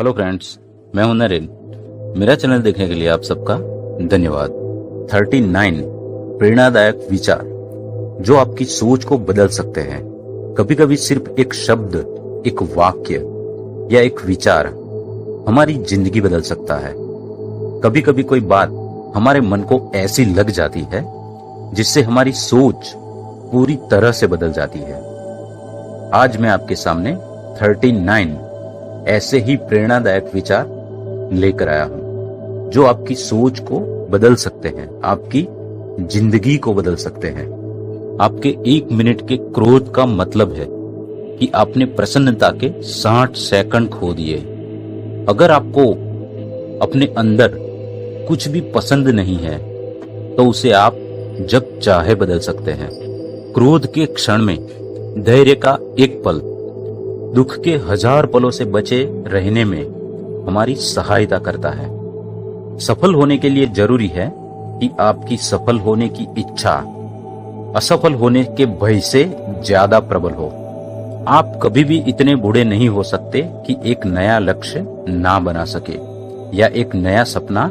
Hello friends, मैं हूं नरेन। मेरा चैनल देखने के लिए आप सबका धन्यवाद। 39 प्रेरणादायक विचार जो आपकी सोच को बदल सकते हैं। कभी कभी सिर्फ एक शब्द, एक वाक्य या एक विचार हमारी जिंदगी बदल सकता है। कभी कभी कोई बात हमारे मन को ऐसी लग जाती है जिससे हमारी सोच पूरी तरह से बदल जाती है। आज मैं आपके सामने 39 ऐसे ही प्रेरणादायक विचार लेकर आया हूं जो आपकी सोच को बदल सकते हैं, आपकी जिंदगी को बदल सकते हैं। आपके 1 मिनट के क्रोध का मतलब है कि आपने प्रसन्नता के 60 सेकंड खो दिए। अगर आपको अपने अंदर कुछ भी पसंद नहीं है तो उसे आप जब चाहे बदल सकते हैं। क्रोध के क्षण में धैर्य का एक पल दुख के 1000 पलों से बचे रहने में हमारी सहायता करता है। सफल होने के लिए जरूरी है कि आपकी सफल होने की इच्छा असफल होने के भय से ज्यादा प्रबल हो। आप कभी भी इतने बूढ़े नहीं हो सकते कि एक नया लक्ष्य ना बना सके या एक नया सपना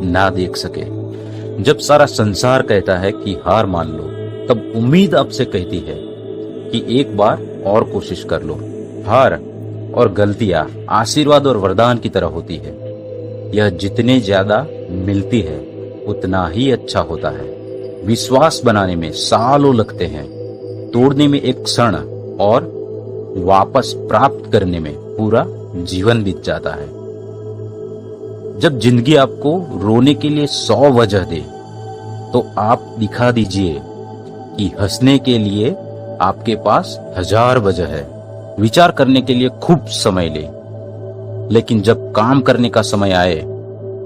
ना देख सके। जब सारा संसार कहता है कि हार मान लो, तब उम्मीद आपसे कहती है कि एक बार और कोशिश कर लो। हार और गलतियां आशीर्वाद और वरदान की तरह होती है। यह जितने ज्यादा मिलती है उतना ही अच्छा होता है। विश्वास बनाने में सालों लगते हैं, तोड़ने में एक क्षण और वापस प्राप्त करने में पूरा जीवन बीत जाता है। जब जिंदगी आपको रोने के लिए 100 वजह दे तो आप दिखा दीजिए कि हंसने के लिए आपके पास 1000 वजह है। विचार करने के लिए खूब समय ले, लेकिन जब काम करने का समय आए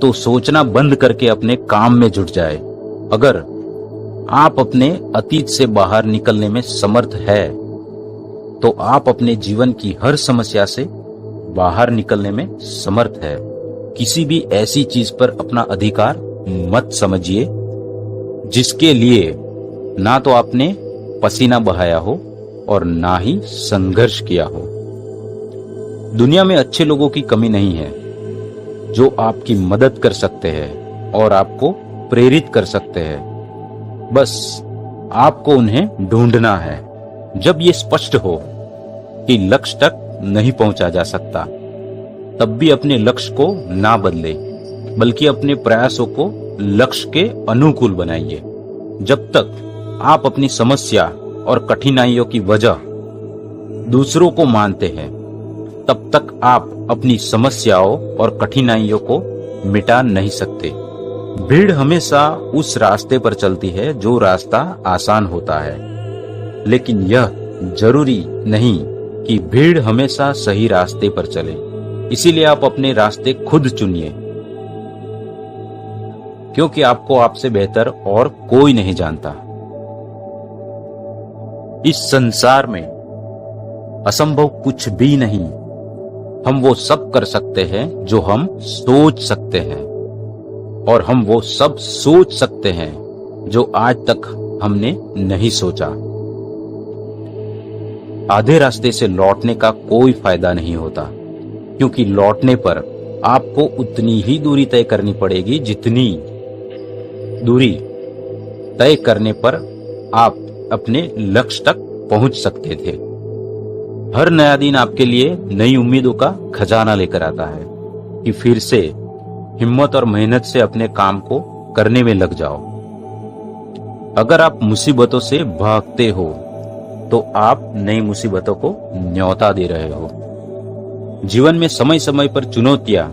तो सोचना बंद करके अपने काम में जुट जाए। अगर आप अपने अतीत से बाहर निकलने में समर्थ है तो आप अपने जीवन की हर समस्या से बाहर निकलने में समर्थ है। किसी भी ऐसी चीज पर अपना अधिकार मत समझिए जिसके लिए ना तो आपने पसीना बहाया हो और ना ही संघर्ष किया हो। दुनिया में अच्छे लोगों की कमी नहीं है जो आपकी मदद कर सकते हैं और आपको प्रेरित कर सकते हैं। बस आपको उन्हें ढूंढना है। जब ये स्पष्ट हो कि लक्ष्य तक नहीं पहुंचा जा सकता, तब भी अपने लक्ष्य को ना बदले, बल्कि अपने प्रयासों को लक्ष्य के अनुकूल बनाइए। जब तक आप अपनी समस्या और कठिनाइयों की वजह दूसरों को मानते हैं, तब तक आप अपनी समस्याओं और कठिनाइयों को मिटा नहीं सकते। भीड़ हमेशा उस रास्ते पर चलती है जो रास्ता आसान होता है, लेकिन यह जरूरी नहीं कि भीड़ हमेशा सही रास्ते पर चले। इसीलिए आप अपने रास्ते खुद चुनिए, क्योंकि आपको आपसे बेहतर और कोई नहीं जानता। इस संसार में असंभव कुछ भी नहीं। हम वो सब कर सकते हैं जो हम सोच सकते हैं, और हम वो सब सोच सकते हैं जो आज तक हमने नहीं सोचा। आधे रास्ते से लौटने का कोई फायदा नहीं होता, क्योंकि लौटने पर आपको उतनी ही दूरी तय करनी पड़ेगी जितनी दूरी तय करने पर आप अपने लक्ष्य तक पहुंच सकते थे। हर नया दिन आपके लिए नई उम्मीदों का खजाना लेकर आता है कि फिर से हिम्मत और मेहनत से अपने काम को करने में लग जाओ। अगर आप मुसीबतों से भागते हो तो आप नई मुसीबतों को न्योता दे रहे हो। जीवन में समय समय पर चुनौतियां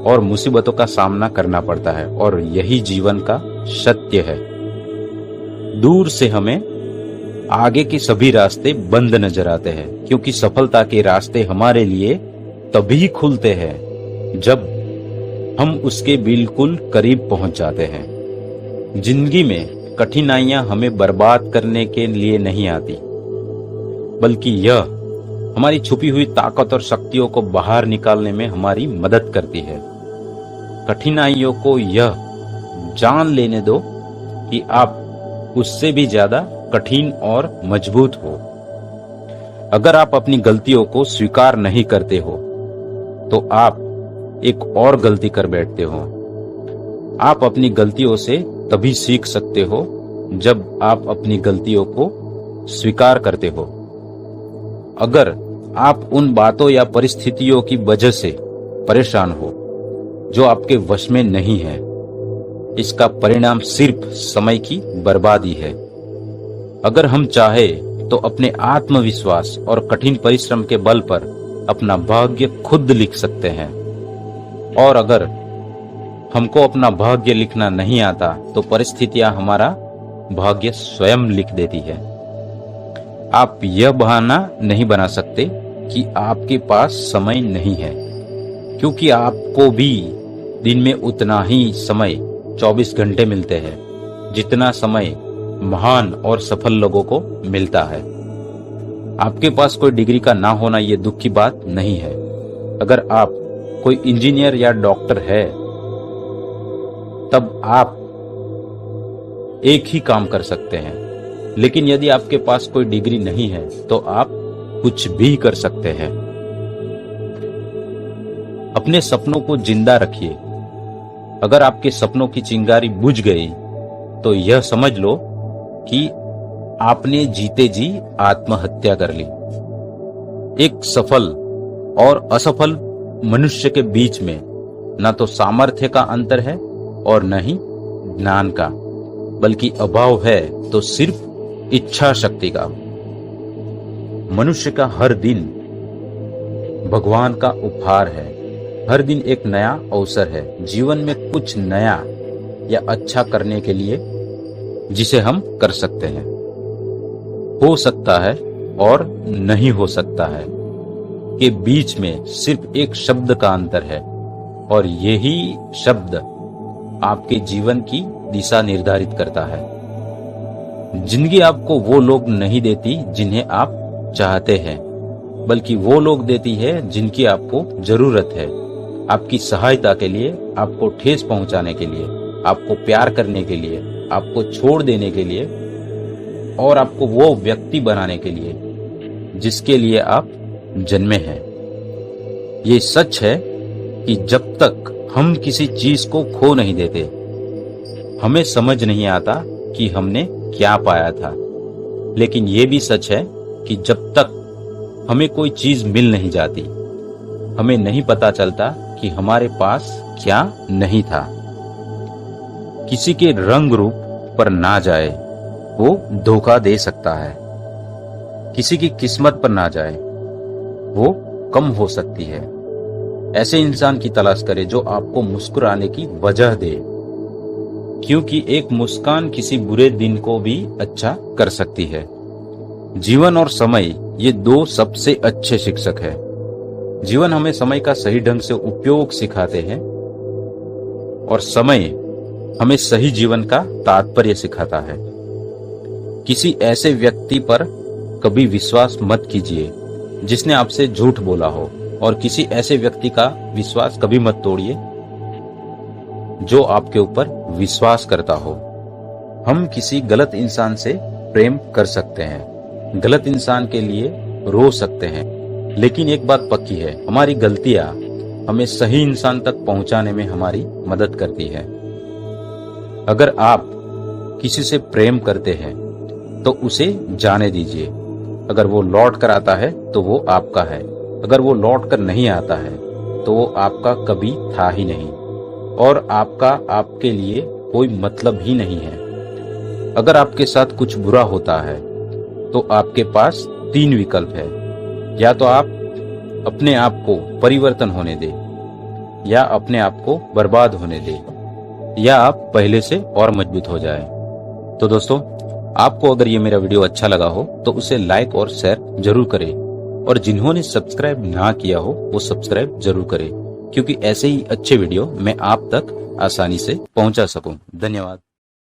और मुसीबतों का सामना करना पड़ता है, और यही जीवन का सत्य है। दूर से हमें आगे के सभी रास्ते बंद नजर आते हैं, क्योंकि सफलता के रास्ते हमारे लिए तभी खुलते हैं जब हम उसके बिल्कुल करीब पहुंच जाते हैं। जिंदगी में कठिनाइयां हमें बर्बाद करने के लिए नहीं आती, बल्कि यह हमारी छुपी हुई ताकत और शक्तियों को बाहर निकालने में हमारी मदद करती है। कठिनाइयों को यह जान लेने दो कि आप उससे भी ज्यादा कठिन और मजबूत हो। अगर आप अपनी गलतियों को स्वीकार नहीं करते हो तो आप एक और गलती कर बैठते हो। आप अपनी गलतियों से तभी सीख सकते हो जब आप अपनी गलतियों को स्वीकार करते हो। अगर आप उन बातों या परिस्थितियों की वजह से परेशान हो जो आपके वश में नहीं है, इसका परिणाम सिर्फ समय की बर्बादी है। अगर हम चाहे तो अपने आत्मविश्वास और कठिन परिश्रम के बल पर अपना भाग्य खुद लिख सकते हैं, और अगर हमको अपना भाग्य लिखना नहीं आता तो परिस्थितियां हमारा भाग्य स्वयं लिख देती है। आप यह बहाना नहीं बना सकते कि आपके पास समय नहीं है, क्योंकि आपको भी दिन में उतना ही समय 24 घंटे मिलते हैं जितना समय महान और सफल लोगों को मिलता है। आपके पास कोई डिग्री का ना होना ये दुख की बात नहीं है। अगर आप कोई इंजीनियर या डॉक्टर है तब आप एक ही काम कर सकते हैं, लेकिन यदि आपके पास कोई डिग्री नहीं है तो आप कुछ भी कर सकते हैं। अपने सपनों को जिंदा रखिए। अगर आपके सपनों की चिंगारी बुझ गई तो यह समझ लो कि आपने जीते जी आत्महत्या कर ली। एक सफल और असफल मनुष्य के बीच में न तो सामर्थ्य का अंतर है और न ही ज्ञान का, बल्कि अभाव है तो सिर्फ इच्छा शक्ति का। मनुष्य का हर दिन भगवान का उपहार है। हर दिन एक नया अवसर है जीवन में कुछ नया या अच्छा करने के लिए, जिसे हम कर सकते हैं। हो सकता है और नहीं हो सकता है के बीच में सिर्फ एक शब्द का अंतर है, और यही शब्द आपके जीवन की दिशा निर्धारित करता है। जिंदगी आपको वो लोग नहीं देती जिन्हें आप चाहते हैं, बल्कि वो लोग देती है जिनकी आपको जरूरत है। आपकी सहायता के लिए, आपको ठेस पहुंचाने के लिए, आपको प्यार करने के लिए, आपको छोड़ देने के लिए, और आपको वो व्यक्ति बनाने के लिए जिसके लिए आप जन्मे हैं। ये सच है कि जब तक हम किसी चीज को खो नहीं देते, हमें समझ नहीं आता कि हमने क्या पाया था। लेकिन ये भी सच है कि जब तक हमें कोई चीज मिल नहीं जाती, हमें नहीं पता चलता कि हमारे पास क्या नहीं था। किसी के रंग रूप पर ना जाए, वो धोखा दे सकता है। किसी की किस्मत पर ना जाए, वो कम हो सकती है। ऐसे इंसान की तलाश करें जो आपको मुस्कुराने की वजह दे, क्योंकि एक मुस्कान किसी बुरे दिन को भी अच्छा कर सकती है। जीवन और समय ये दो सबसे अच्छे शिक्षक हैं। जीवन हमें समय का सही ढंग से उपयोग सिखाते हैं, और समय हमें सही जीवन का तात्पर्य सिखाता है। किसी ऐसे व्यक्ति पर कभी विश्वास मत कीजिए जिसने आपसे झूठ बोला हो, और किसी ऐसे व्यक्ति का विश्वास कभी मत तोड़िए जो आपके ऊपर विश्वास करता हो। हम किसी गलत इंसान से प्रेम कर सकते हैं, गलत इंसान के लिए रो सकते हैं, लेकिन एक बात पक्की है, हमारी गलतियां हमें सही इंसान तक पहुंचाने में हमारी मदद करती है। अगर आप किसी से प्रेम करते हैं तो उसे जाने दीजिए। अगर वो लौट कर आता है तो वो आपका है, अगर वो लौट कर नहीं आता है तो वो आपका कभी था ही नहीं, और आपका आपके लिए कोई मतलब ही नहीं है। अगर आपके साथ कुछ बुरा होता है तो आपके पास 3 विकल्प है। या तो आप अपने आप को परिवर्तन होने दें, या अपने आप को बर्बाद होने दें, या आप पहले से और मजबूत हो जाएं। तो दोस्तों, आपको अगर ये मेरा वीडियो अच्छा लगा हो तो उसे लाइक और शेयर जरूर करें, और जिन्होंने सब्सक्राइब ना किया हो वो सब्सक्राइब जरूर करें, क्योंकि ऐसे ही अच्छे वीडियो मैं आप तक आसानी से पहुंचा सकूं। धन्यवाद।